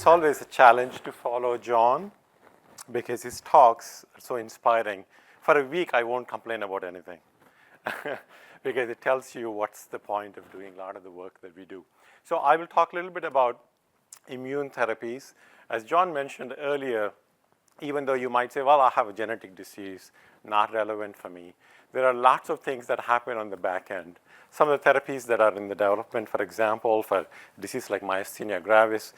always a challenge to follow John because his talks are so inspiring. For a week, I won't complain about anything because it tells you what's the point of doing a lot of the work that we do. So I will talk a little bit about immune therapies. As John mentioned earlier, even though you might say, well, I have a genetic disease, not relevant for me, there are lots of things that happen on the back end. Some of the therapies that are in the development, for example, for disease like myasthenia gravis,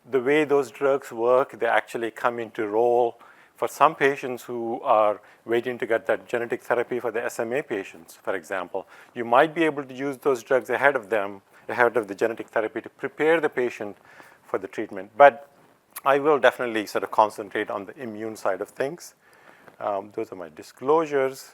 the way those drugs work, they actually come into role for some patients who are waiting to get that genetic therapy for the SMA patients, for example. You might be able to use those drugs ahead of the genetic therapy to prepare the patient for the treatment. But I will definitely sort of concentrate on the immune side of things. Those are my disclosures.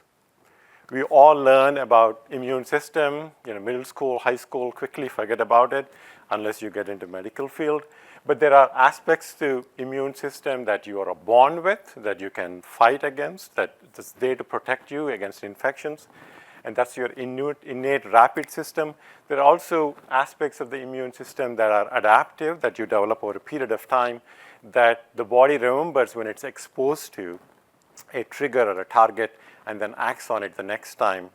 We all learn about immune system, middle school, high school, quickly forget about it unless you get into medical field. But there are aspects to immune system that you are born with, that you can fight against, that is there to protect you against infections. And that's your innate rapid system. There are also aspects of the immune system that are adaptive, that you develop over a period of time, that the body remembers when it's exposed to a trigger or a target and then acts on it the next time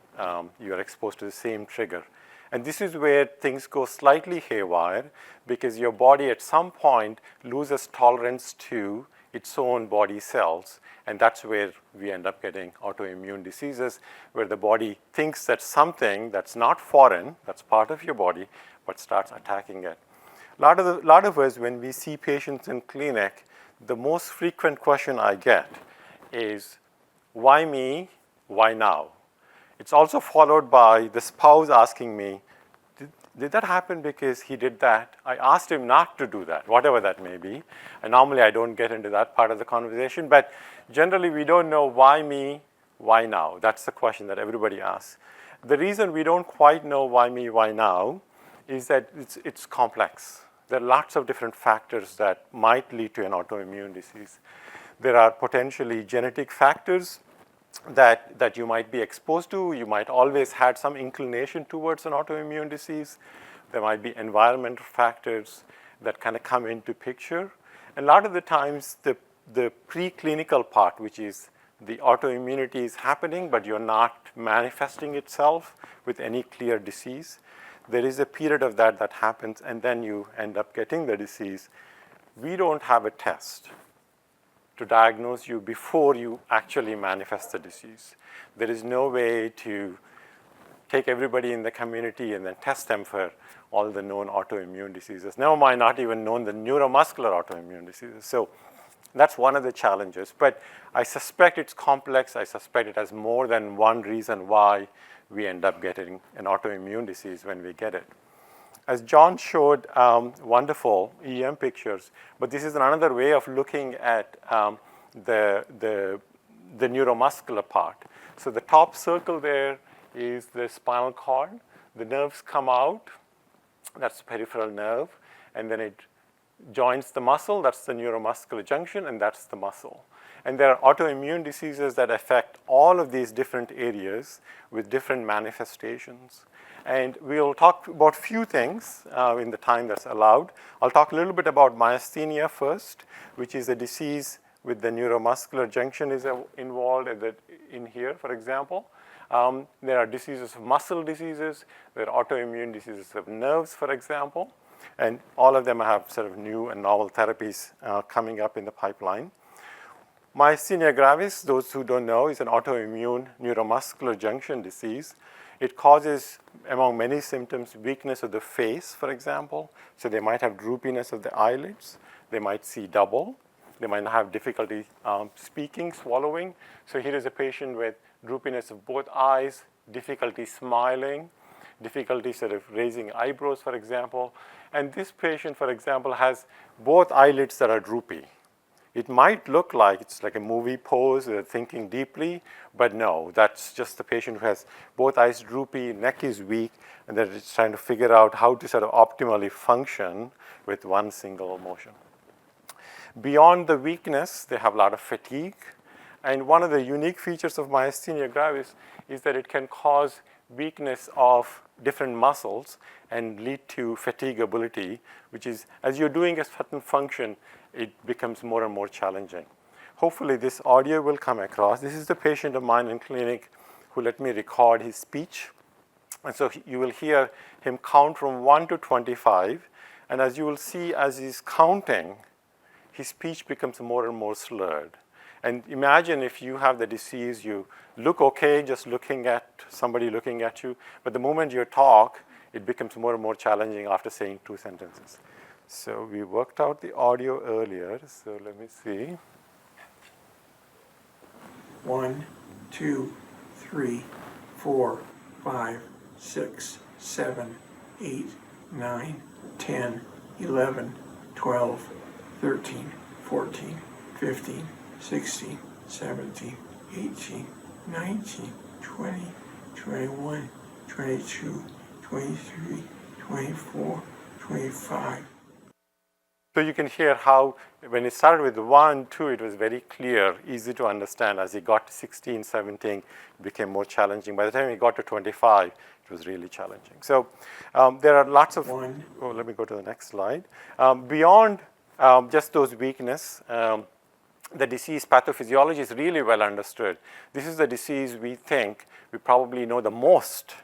you are exposed to the same trigger. And this is where things go slightly haywire because your body at some point loses tolerance to its own body cells. And that's where we end up getting autoimmune diseases, where the body thinks that something that's not foreign, that's part of your body, but starts attacking it. A lot of us, when we see patients in clinic, the most frequent question I get is, why me? Why now? It's also followed by the spouse asking me, did that happen because he did that? I asked him not to do that, whatever that may be. And normally I don't get into that part of the conversation, but generally we don't know why me, why now? That's the question that everybody asks. The reason we don't quite know why me, why now is that it's complex. There are lots of different factors that might lead to an autoimmune disease. There are potentially genetic factors that you might be exposed to. You might always had some inclination towards an autoimmune disease. There might be environmental factors that kind of come into picture. And a lot of the times, the preclinical part, which is the autoimmunity is happening, but you're not manifesting itself with any clear disease. There is a period of that happens, and then you end up getting the disease. We don't have a test to diagnose you before you actually manifest the disease. There is no way to take everybody in the community and then test them for all the known autoimmune diseases. Never mind, not even known the neuromuscular autoimmune diseases. So that's one of the challenges. But I suspect it's complex. I suspect it has more than one reason why we end up getting an autoimmune disease when we get it. As John showed wonderful EM pictures, but this is another way of looking at the neuromuscular part. So the top circle there is the spinal cord. The nerves come out. That's the peripheral nerve. And then it joins the muscle. That's the neuromuscular junction, and that's the muscle. And there are autoimmune diseases that affect all of these different areas with different manifestations. And we'll talk about a few things in the time that's allowed. I'll talk a little bit about myasthenia first, which is a disease with the neuromuscular junction is involved in here, for example. There are diseases of muscle diseases. There are autoimmune diseases of nerves, for example. And all of them have sort of new and novel therapies coming up in the pipeline. Myasthenia gravis, those who don't know, is an autoimmune neuromuscular junction disease. It causes, among many symptoms, weakness of the face, for example. So they might have droopiness of the eyelids. They might see double. They might have difficulty speaking, swallowing. So here is a patient with droopiness of both eyes, difficulty smiling, difficulty sort of raising eyebrows, for example. And this patient, for example, has both eyelids that are droopy. It might look like it's like a movie pose, thinking deeply, but no, that's just the patient who has both eyes droopy, neck is weak, and they're just trying to figure out how to sort of optimally function with one single motion. Beyond the weakness, they have a lot of fatigue. And one of the unique features of myasthenia gravis is that it can cause weakness of different muscles and lead to fatigability, which is, as you're doing a certain function, it becomes more and more challenging. Hopefully this audio will come across. This is the patient of mine in clinic who let me record his speech. And so you will hear him count from 1 to 25. And as you will see, as he's counting, his speech becomes more and more slurred. And imagine if you have the disease, you look okay just looking at somebody looking at you, but the moment you talk, it becomes more and more challenging after saying 2 sentences. So we worked out the audio earlier, so let me see. 1, 2, 3, 4, 5, 6, 7, 8, 9, 10, 11, 12, 13, 14, 15, 16, 17, 18, 19, 20, 21, 22, 23, 24, 25. So you can hear how when it started with 1, 2, it was very clear, easy to understand. As he got to 16, 17, it became more challenging. By the time he got to 25, it was really challenging. So there are lots of, let me go to the next slide. Beyond just those weaknesses, the disease pathophysiology is really well understood. This is the disease we think we probably know the most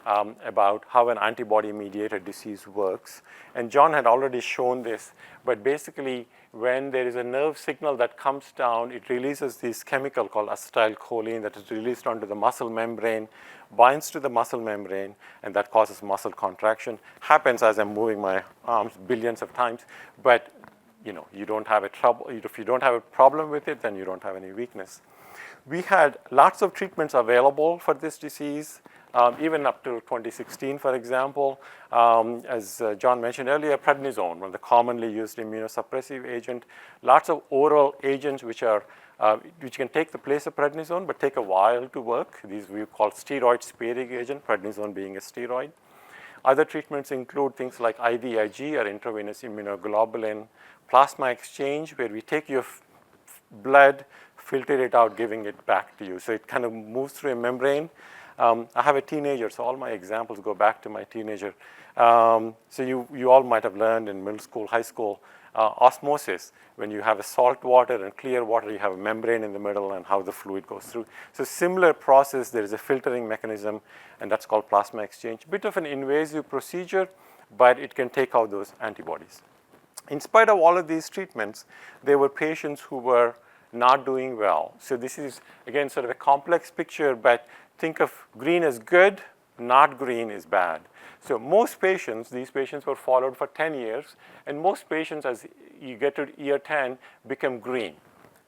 about how an antibody-mediated disease works. And John had already shown this, but basically when there is a nerve signal that comes down, it releases this chemical called acetylcholine that is released onto the muscle membrane, binds to the muscle membrane, and that causes muscle contraction. Happens as I'm moving my arms billions of times, but you don't have if you don't have a problem with it, then you don't have any weakness. We had lots of treatments available for this disease, even up to 2016, for example. As John mentioned earlier, prednisone, one of the commonly used immunosuppressive agent. Lots of oral agents which can take the place of prednisone, but take a while to work. These we call steroid-sparing agent, prednisone being a steroid. Other treatments include things like IVIG, or intravenous immunoglobulin, plasma exchange, where we take your blood, filter it out, giving it back to you. So it kind of moves through a membrane. I have a teenager, so all my examples go back to my teenager. So you all might have learned in middle school, high school, osmosis. When you have a salt water and clear water, you have a membrane in the middle and how the fluid goes through. So similar process, there is a filtering mechanism, and that's called plasma exchange. Bit of an invasive procedure, but it can take out those antibodies. In spite of all of these treatments, there were patients who were not doing well. So this is, again, sort of a complex picture, but think of green as good, not green is bad. So most patients, these patients were followed for 10 years, and most patients, as you get to year 10, become green.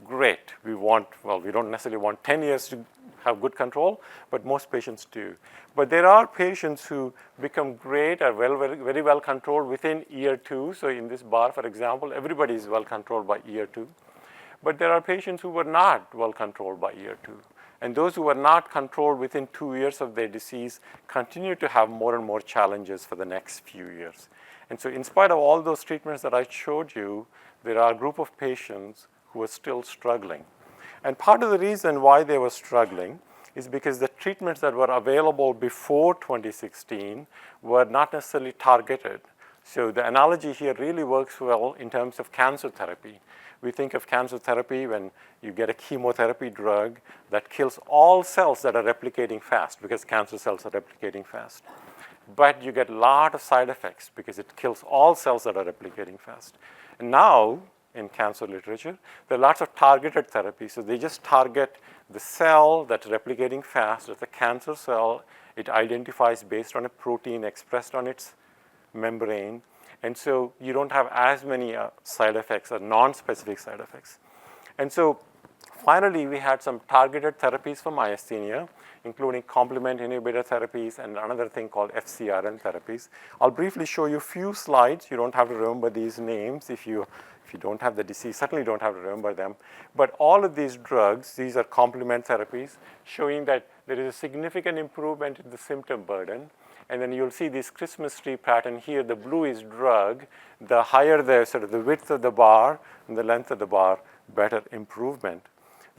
Great. We don't necessarily want 10 years to have good control, but most patients do. But there are patients who become great or very well controlled within year 2. So in this bar, for example, everybody is well controlled by year 2. But there are patients who were not well controlled by year 2. And those who were not controlled within 2 years of their disease continue to have more and more challenges for the next few years. And so in spite of all those treatments that I showed you, there are a group of patients who are still struggling. And part of the reason why they were struggling is because the treatments that were available before 2016 were not necessarily targeted. So the analogy here really works well in terms of cancer therapy. We think of cancer therapy when you get a chemotherapy drug that kills all cells that are replicating fast, because cancer cells are replicating fast. But you get a lot of side effects because it kills all cells that are replicating fast. And now, in cancer literature, there are lots of targeted therapies. So they just target the cell that's replicating fast, as the cancer cell. It identifies based on a protein expressed on its membrane. And so you don't have as many side effects or non-specific side effects. And so finally, we had some targeted therapies for myasthenia, including complement inhibitor therapies and another thing called FcRn therapies. I'll briefly show you a few slides. You don't have to remember these names if you don't have the disease. Certainly don't have to remember them. But all of these drugs, these are complement therapies, showing that there is a significant improvement in the symptom burden. And then you'll see this Christmas tree pattern here. The blue is drug. The higher the sort of the width of the bar and the length of the bar, better improvement.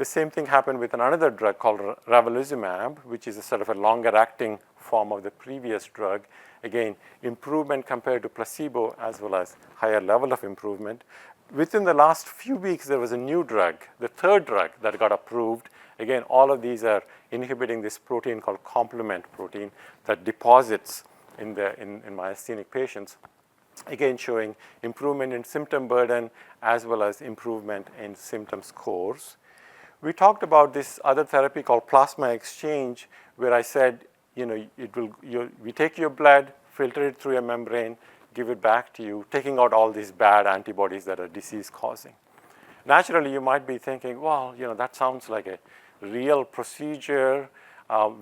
The same thing happened with another drug called ravulizumab, which is a sort of a longer-acting form of the previous drug. Again, improvement compared to placebo as well as higher level of improvement. Within the last few weeks, there was a new drug, the third drug that got approved. Again, all of these are inhibiting this protein called complement protein that deposits in myasthenic patients. Again, showing improvement in symptom burden as well as improvement in symptom scores. We talked about this other therapy called plasma exchange, where I said, we take your blood, filter it through a membrane, give it back to you, taking out all these bad antibodies that are disease-causing. Naturally, you might be thinking, well, that sounds like a real procedure.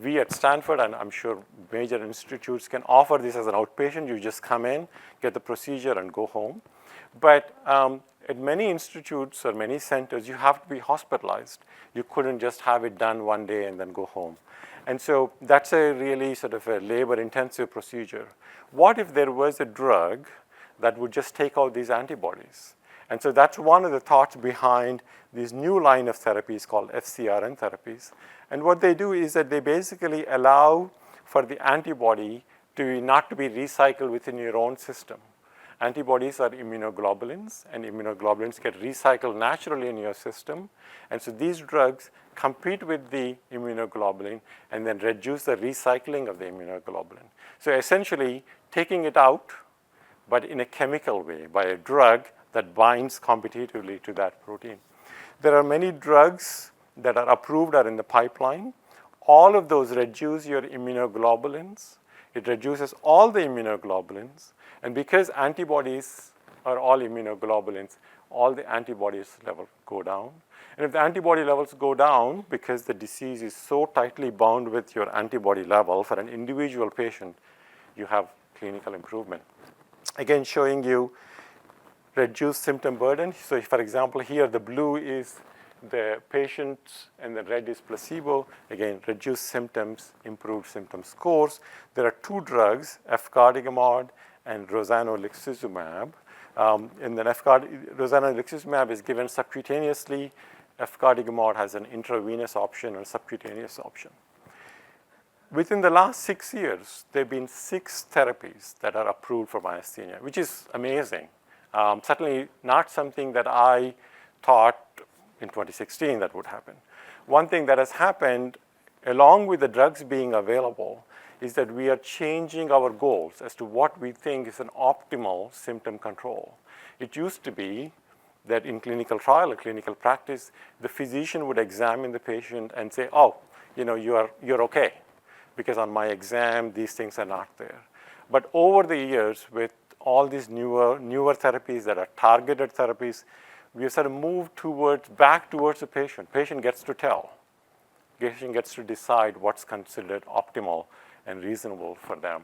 We at Stanford, and I'm sure major institutes, can offer this as an outpatient. You just come in, get the procedure, and go home. But at many institutes or many centers, you have to be hospitalized. You couldn't just have it done one day and then go home. And so that's a really sort of a labor-intensive procedure. What if there was a drug that would just take out these antibodies? And so that's one of the thoughts behind this new line of therapies called FcRn therapies. And what they do is that they basically allow for the antibody not to be recycled within your own system. Antibodies are immunoglobulins, and immunoglobulins get recycled naturally in your system. And so these drugs compete with the immunoglobulin and then reduce the recycling of the immunoglobulin. So essentially, taking it out, but in a chemical way, by a drug that binds competitively to that protein. There are many drugs that are approved or in the pipeline. All of those reduce your immunoglobulins. It reduces all the immunoglobulins. And because antibodies are all immunoglobulins, all the antibodies levels go down. And if the antibody levels go down, because the disease is so tightly bound with your antibody level for an individual patient, you have clinical improvement. Again, showing you reduced symptom burden. So for example, here the blue is the patient and the red is placebo. Again, reduced symptoms, improved symptom scores. There are two drugs, efgartigimod and rozanolixizumab. And then rozanolixizumab is given subcutaneously. Efgartigimod has an intravenous option and subcutaneous option. Within the last 6 years, there have been 6 therapies that are approved for myasthenia, which is amazing. Certainly not something that I thought in 2016 that would happen. One thing that has happened, along with the drugs being available, is that we are changing our goals as to what we think is an optimal symptom control. It used to be that in clinical trial or clinical practice, the physician would examine the patient and say, oh, you're okay, because on my exam, these things are not there. But over the years, with all these newer therapies that are targeted therapies, we have sort of moved back towards the patient. Patient gets to tell. Patient gets to decide what's considered optimal and reasonable for them.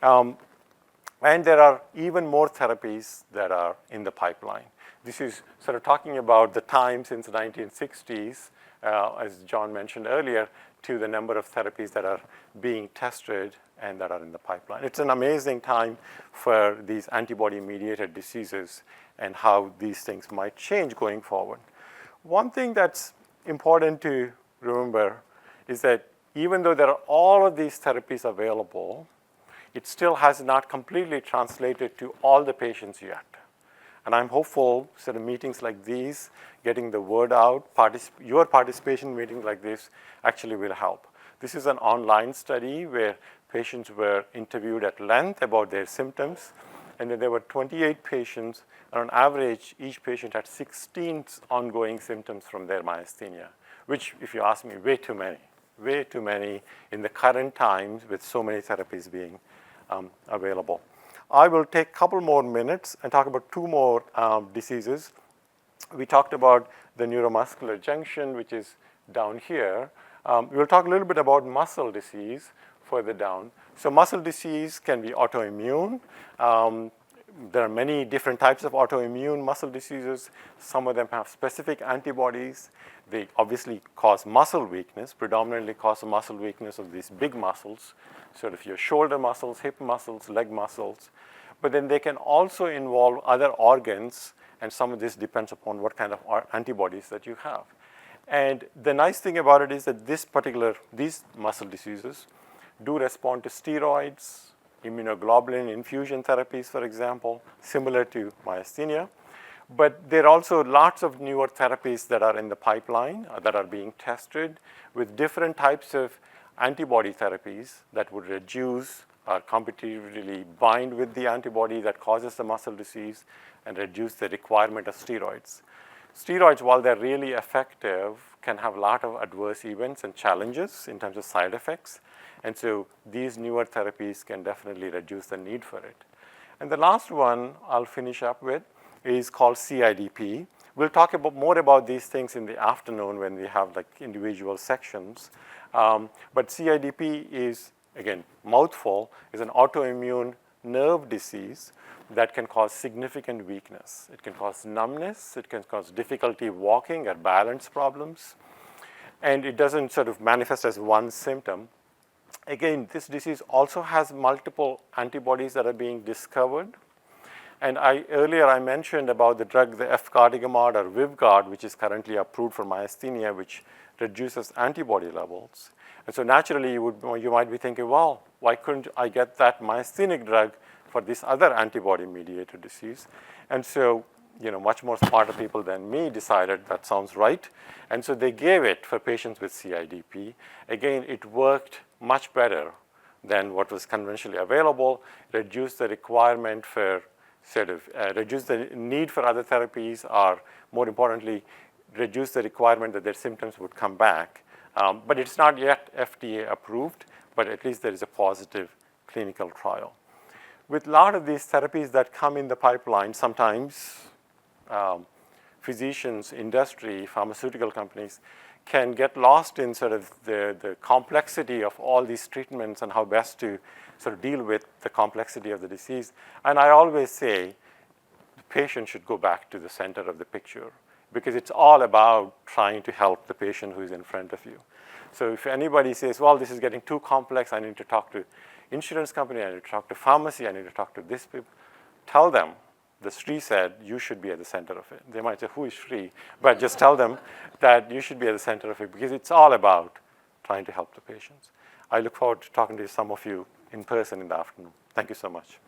And there are even more therapies that are in the pipeline. This is sort of talking about the time since the 1960s, as John mentioned earlier, to the number of therapies that are being tested and that are in the pipeline. It's an amazing time for these antibody-mediated diseases and how these things might change going forward. One thing that's important to remember is that even though there are all of these therapies available, it still has not completely translated to all the patients yet. And I'm hopeful sort of meetings like these, getting the word out, your participation in meetings like this actually will help. This is an online study where patients were interviewed at length about their symptoms. And then there were 28 patients, and on average, each patient had 16 ongoing symptoms from their myasthenia, which, if you ask me, way too many in the current times with so many therapies being available. I will take a couple more minutes and talk about 2 more diseases. We talked about the neuromuscular junction, which is down here. We'll talk a little bit about muscle disease further down. So muscle disease can be autoimmune. There are many different types of autoimmune muscle diseases. Some of them have specific antibodies. They obviously cause muscle weakness, predominantly cause muscle weakness of these big muscles, sort of your shoulder muscles, hip muscles, leg muscles. But then they can also involve other organs, and some of this depends upon what kind of antibodies that you have. And the nice thing about it is that these muscle diseases do respond to steroids, immunoglobulin infusion therapies, for example, similar to myasthenia. But there are also lots of newer therapies that are in the pipeline that are being tested with different types of antibody therapies that would reduce or competitively bind with the antibody that causes the muscle disease and reduce the requirement of steroids. Steroids, while they're really effective, can have a lot of adverse events and challenges in terms of side effects. And so these newer therapies can definitely reduce the need for it. And the last one I'll finish up with is called CIDP. We'll talk more about these things in the afternoon when we have like individual sections. But CIDP is, again, mouthful, is an autoimmune nerve disease that can cause significant weakness. It can cause numbness. It can cause difficulty walking or balance problems. And it doesn't sort of manifest as one symptom. Again, this disease also has multiple antibodies that are being discovered. And earlier I mentioned about the drug, the efgartigimod or Vyvgart, which is currently approved for myasthenia, which reduces antibody levels. And so naturally, you might be thinking, well, why couldn't I get that myasthenic drug for this other antibody-mediated disease? And so, much more smarter people than me decided that sounds right. And so they gave it for patients with CIDP. Again, it worked much better than what was conventionally available, reduced the requirement for reduce the need for other therapies, or more importantly, reduce the requirement that their symptoms would come back. But it's not yet FDA approved, but at least there is a positive clinical trial. With a lot of these therapies that come in the pipeline, sometimes physicians, industry, pharmaceutical companies can get lost in sort of the complexity of all these treatments and how best to sort of deal with the complexity of the disease. And I always say the patient should go back to the center of the picture because it's all about trying to help the patient who is in front of you. So if anybody says, well, this is getting too complex, I need to talk to insurance company, I need to talk to pharmacy, I need to talk to this people, tell them the Sri said you should be at the center of it. They might say, who is Sri? But just tell them that you should be at the center of it because it's all about trying to help the patients. I look forward to talking to some of you in person in the afternoon. Thank you so much.